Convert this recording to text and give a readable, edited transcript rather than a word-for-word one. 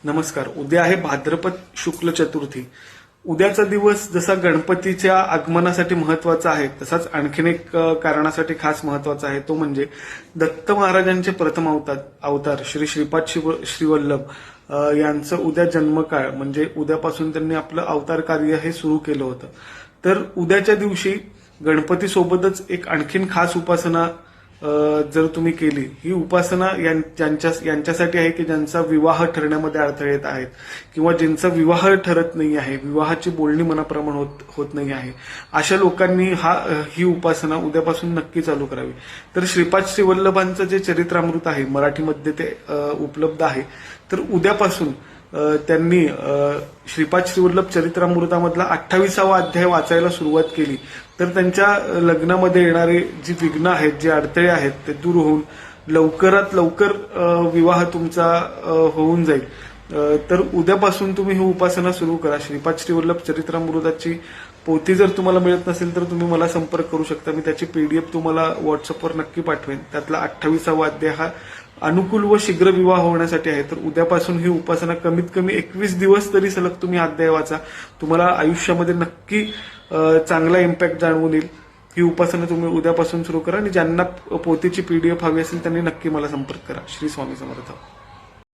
नमस्कार. उद्या आहे भाद्रपद शुक्ल चतुर्थी. उद्याचा दिवस जसा गणपतीच्या आगमनासाठी महत्वाचा आहे तसाच आणखीन एक कारणासाठी खास महत्वाचा आहे. तो म्हणजे दत्त महाराजांचे प्रथम अवतार श्री श्रीपाद श्रीवल्लभ यांचं उद्या जन्मकाळ म्हणजे उद्यापासून त्यांनी आपलं अवतार कार्य हे सुरू केलं होतं. तर उद्याच्या दिवशी गणपती सोबतच एक आणखीन खास उपासना जर तुम्ही केली, ही उपासना यांच्यासाठी आहे की ज्यांचा विवाह ठरण्यामध्ये अडथळे येत आहेत किंवा ज्यांचा विवाह ठरत नाही आहे, विवाहाची बोलणी मनाप्रमाणे होत नाही आहे, अशा लोकांनी ही उपासना उद्यापासून नक्की चालू करावी. तर श्रीपाद श्रीवल्लभांचं जे चरित्रामृत आहे मराठीमध्ये ते उपलब्ध आहे. तर उद्यापासून त्यांनी श्रीपाद श्रीवल्लभ चरित्रामृतामधला 28वा अध्याय वाचायला सुरुवात केली तर त्यांच्या लग्नामध्ये येणारे जी विघ्न आहेत, जे अडथळे आहेत ते दूर होऊन लवकरात लवकर विवाह तुमचा होऊन जाईल. तर उद्यापासून तुम्ही ही उपासना सुरू करा. श्रीपाद श्रीवल्लभ चरित्रामृताची पोथी जर तुम्हाला मिळत नसेल तर तुम्ही मला संपर्क करू शकता. मी त्याची PDF तुम्हाला व्हॉट्सअपवर नक्की पाठवेन. त्यातला 28वा अध्याय हा अनुकूल व शीघ्र विवाह होण्यासाठी आहे. तर उद्यापासून ही उपासना कमीत कमी 21 दिवस तरी सलग तुम्ही अध्याय वाचा. तुम्हाला आयुष्यामध्ये नक्की चांगला इम्पॅक्ट जाणवून येईल. ही उपासना तुम्ही उद्यापासून सुरू करा आणि ज्यांना पोथीची PDF हवी असेल त्यांनी नक्की मला संपर्क करा. श्री स्वामी समर्थ.